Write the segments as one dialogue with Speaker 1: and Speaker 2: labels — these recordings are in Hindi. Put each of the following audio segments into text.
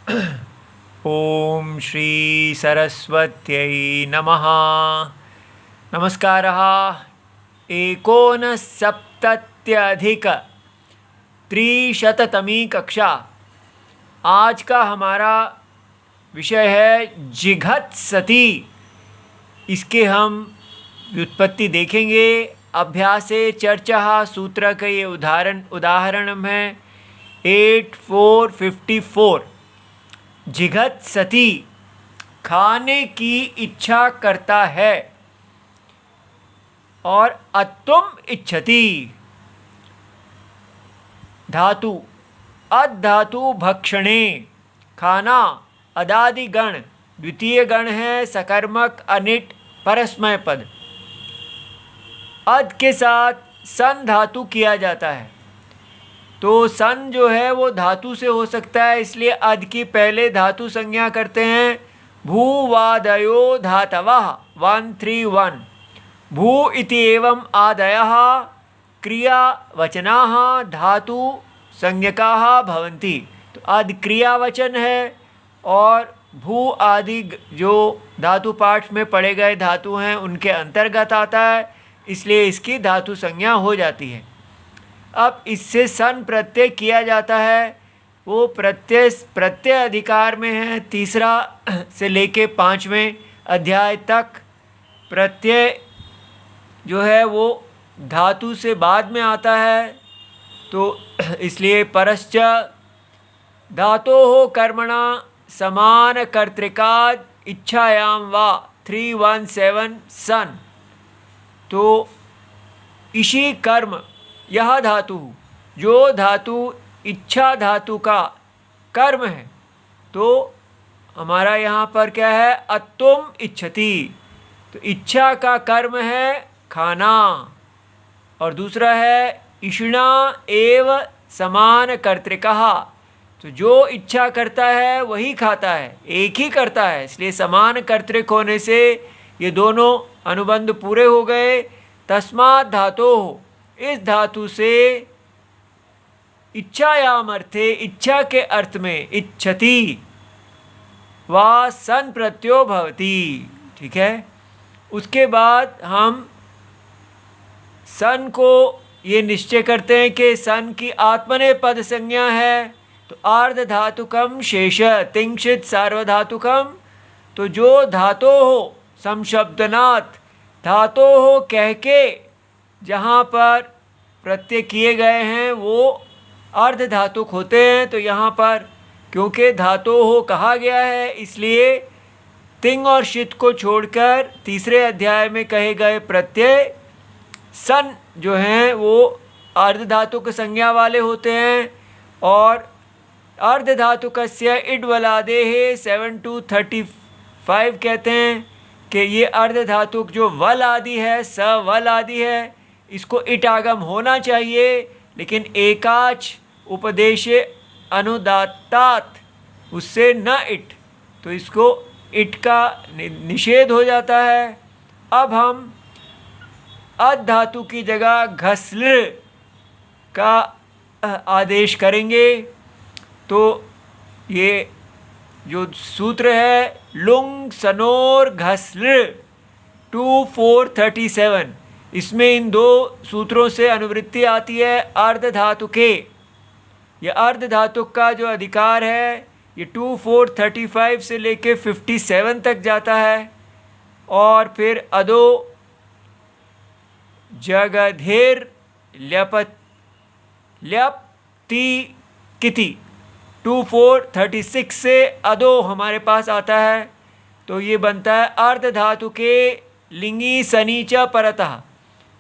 Speaker 1: ओम श्री सरस्वत्यै नमः। नमस्कारः। एकोनसप्तत्यधिक 300तमी कक्षा। आज का हमारा विषय है जिघत्सति। इसके हम व्युत्पत्ति देखेंगे। अभ्यासे चर्चा सूत्र के ये उदाहरण है 8454। जिघत्सति खाने की इच्छा करता है और अत्तुम इच्छति धातु अद धातु भक्षणे खाना अदादि गण द्वितीय गण है सकर्मक अनिट परस्मय पद। अद के साथ सन धातु किया जाता है तो सन जो है वो धातु से हो सकता है, इसलिए अद की पहले धातु संज्ञा करते हैं। भूवादयो धातवः 131 भू इति एवं आदयः क्रियावचनाः धातु संज्ञकाः भवन्ति। तो अद क्रियावचन है और भू आदि जो धातु पाठ में पढ़े गए धातु हैं उनके अंतर्गत आता है, इसलिए इसकी धातु संज्ञा हो जाती है। अब इससे सन प्रत्यय किया जाता है, वो प्रत्यय अधिकार में है। तीसरा से लेके 5वें अध्याय तक प्रत्यय जो है वो धातु से बाद में आता है, तो इसलिए परश्च धातोः कर्मणा समान कर्तृकाद इच्छायां वा 317 सन। तो इसी कर्म यह धातु जो धातु इच्छा धातु का कर्म है, तो हमारा यहाँ पर क्या है अत्तुम इच्छति। तो इच्छा का कर्म है खाना और दूसरा है इषिणा एव समान कर्तृकः। तो जो इच्छा करता है वही खाता है, एक ही करता है, इसलिए समान कर्तृक होने से ये दोनों अनुबंध पूरे हो गए। तस्मात् धातोः इस धातु से इच्छायाम अर्थे इच्छा के अर्थ में इच्छति वा सन प्रत्यो भवति। ठीक है। उसके बाद हम सन को ये निश्चय करते हैं कि सन की आत्मने पद संज्ञा है, तो आर्ध धातुकम शेष तिंशित सार्वधातुकम। तो जो धातो हो समशब्दनात् धातो हो कह के जहाँ पर प्रत्यय किए गए हैं वो अर्ध धातुक होते हैं। तो यहाँ पर क्योंकि धातो हो कहा गया है, इसलिए तिंग और शित को छोड़कर तीसरे अध्याय में कहे गए प्रत्यय सन जो हैं वो अर्ध धातुक संज्ञा वाले होते हैं। और अर्ध धातुकस्य इड्वलादेः 7-35 कहते हैं कि ये अर्ध धातुक जो वल आदि है स वल आदि है इसको इट आगम होना चाहिए, लेकिन एकाच उपदेशे अनुदात्तात् उससे न इट, तो इसको इट का निषेध हो जाता है। अब हम अद धातु की जगह घस्ल का आदेश करेंगे। तो ये जो सूत्र है लुंग सनोर घस्ल 2437, इसमें इन दो सूत्रों से अनुवृत्ति आती है अर्ध धातु के। यह अर्ध धातु का जो अधिकार है ये 2435 से लेके 57 तक जाता है। और फिर अदो जगधेर ल्यप्ति किति 2436 से अदो हमारे पास आता है। तो ये बनता है अर्ध धातु के लिंगी सनी च परतः।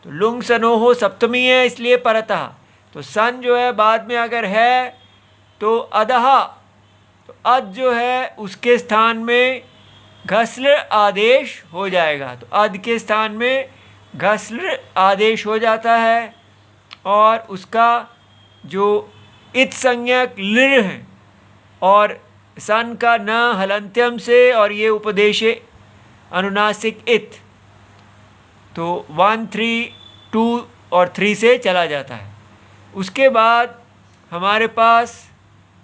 Speaker 1: तो लुंग सनो हो सप्तमी है इसलिए परतः। तो सन जो है बाद में अगर है तो अदह, तो अद जो है उसके स्थान में घस्ल आदेश हो जाएगा। तो अद के स्थान में घस्ल आदेश हो जाता है और उसका जो इत संज्ञक लिर है और सन का न हलंत्यम से और ये उपदेशे अनुनासिक इत, तो 1, 3, 2 और 3 से चला जाता है। उसके बाद हमारे पास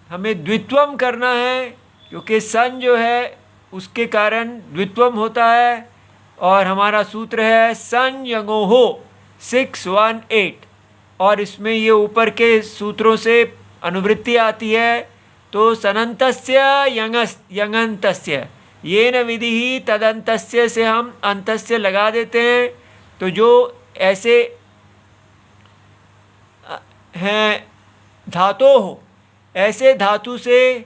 Speaker 1: हमें द्वित्वम करना है क्योंकि सन जो है उसके कारण द्वित्वम होता है। और हमारा सूत्र है सन यंगोहो 618, और इसमें ये ऊपर के सूत्रों से अनुवृत्ति आती है। तो सनंतस्य यंगंतस्य येन विधि तदंतस्य से हम अंतस्य लगा देते हैं। तो जो ऐसे हैं धातो हो, ऐसे धातु से,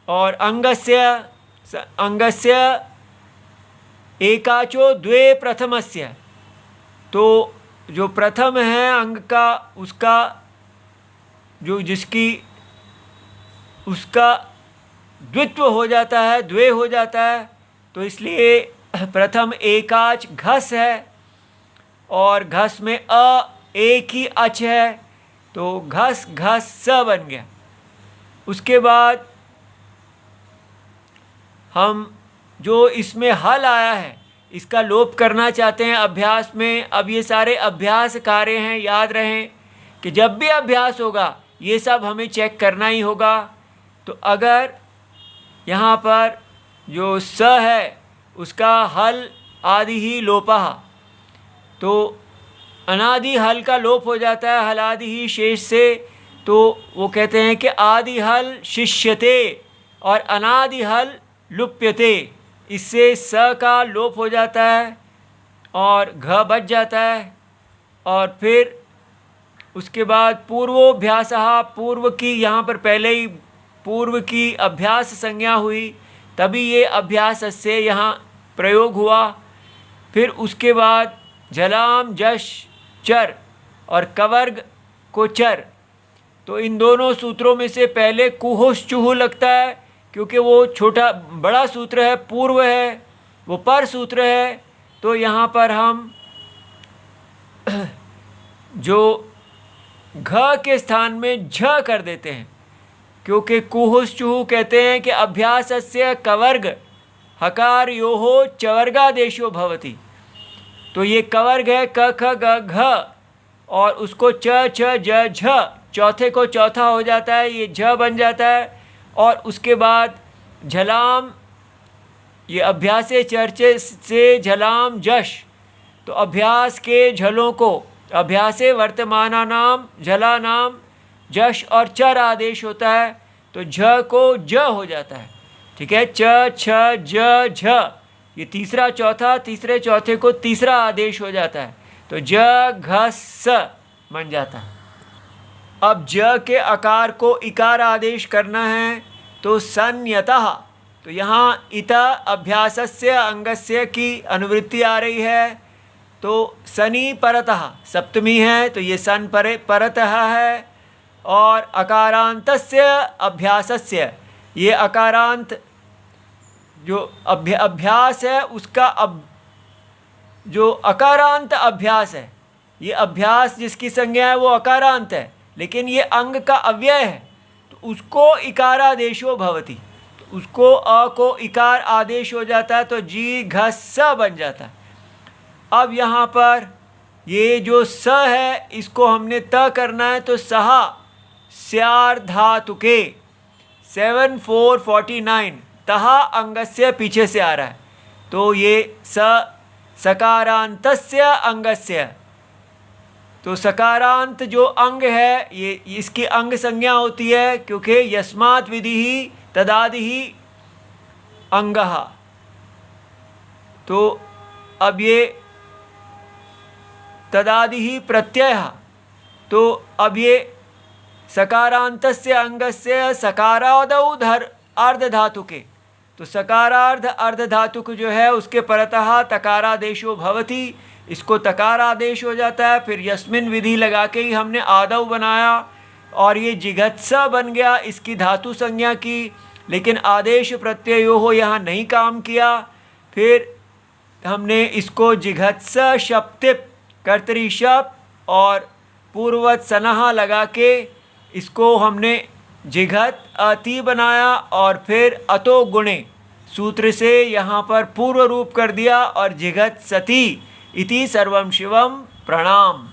Speaker 1: और अंगस्य एकाचो द्वे प्रथमस्य, तो जो प्रथम है अंग का उसका जो जिसकी उसका द्वित्व हो जाता है, द्वे हो जाता है। तो इसलिए प्रथम एकाच घस है, और घस में एक ही अच है, तो घस घस स बन गया। उसके बाद हम जो इसमें हल आया है इसका लोप करना चाहते हैं अभ्यास में। अब ये सारे अभ्यास कार्य हैं, याद रहें कि जब भी अभ्यास होगा ये सब हमें चेक करना ही होगा। तो अगर यहाँ पर जो स है उसका हल आदि ही लोपः, तो अनादि हल का लोप हो जाता है हलादि ही शेष से। तो वो कहते हैं कि आदि हल शिष्यते और अनादि हल लुप्यते, इससे स का लोप हो जाता है और घ बच जाता है। और फिर उसके बाद पूर्वोभ्यास, पूर्व की यहाँ पर पहले ही पूर्व की अभ्यास संज्ञा हुई, तभी ये अभ्यास से यहाँ प्रयोग हुआ। फिर उसके बाद झलाम जश चर और कवर्ग को चर, तो इन दोनों सूत्रों में से पहले कुहुस चुहु लगता है, क्योंकि वो छोटा बड़ा सूत्र है, पूर्व है, वो पर सूत्र है। तो यहाँ पर हम जो घ के स्थान में झ कर देते हैं, क्योंकि कुहुस चुहु कहते हैं कि अभ्यासस्य कवर्ग हकार योहो चवर्गादेशो भवति। तो ये कवर्ग है क ख ग घ, और उसको च छ ज झ, चौथे को चौथा हो जाता है, ये झ बन जाता है। और उसके बाद झलाम, ये अभ्यासे चर्चे से झलाम जश, तो अभ्यास के झलों को अभ्यासे वर्तमाना नाम झला नाम जश और चर आदेश होता है, तो झ को ज हो जाता है। ठीक है, च छ ज झ, ये तीसरा चौथा, तीसरे चौथे को तीसरा आदेश हो जाता है, तो ज घ स बन जाता है। अब ज के आकार को इकार आदेश करना है, तो संयतः, तो यहाँ इत अभ्यासस्य अंगस्य की अनुवृत्ति आ रही है। तो सनी परतः सप्तमी है, तो ये सन परतः है। और अकारांतस्य अभ्यासस्य, ये अकारांत जो अभ्यास है उसका जो अकारांत अभ्यास है, ये अभ्यास जिसकी संज्ञा है वो अकारांत है, लेकिन ये अंग का अव्यय है, तो उसको इकारादेशो भवति, तो उसको अ को इकार आदेश हो जाता है, तो जी घ स बन जाता है। अब यहाँ पर ये जो स है इसको हमने त करना है, तो सहा स्यार धातुके 7449 तहा अंगस्य पीछे से आ रहा है, तो ये सकारांतस्य अंगस्य, तो सकारांत जो अंग है ये इसकी अंग संज्ञा होती है, क्योंकि यस्मात् विधि ही तदादि ही अंगः। तो अब ये तदादि ही प्रत्यय, तो अब ये सकारांतस्य अंगस्य सकारादौ अर्धधातुके, तो सकारार्ध अर्धधातुक जो है उसके परतः तकारादेशो भवति, इसको तकारादेश हो जाता है। फिर यस्मिन विधि लगा के ही हमने आदौ बनाया, और ये जिघत्सा बन गया इसकी धातु संज्ञा की, लेकिन आदेश प्रत्ययो हो यहाँ नहीं काम किया। फिर हमने इसको जिघत्सा शप्तिप कर्तरी शप और पूर्ववत सनहा लगा के इसको हमने जिघत अति बनाया, और फिर अतो गुणे सूत्र से यहाँ पर पूर्व रूप कर दिया, और जिघत सती इति सर्वम शिवम प्रणाम।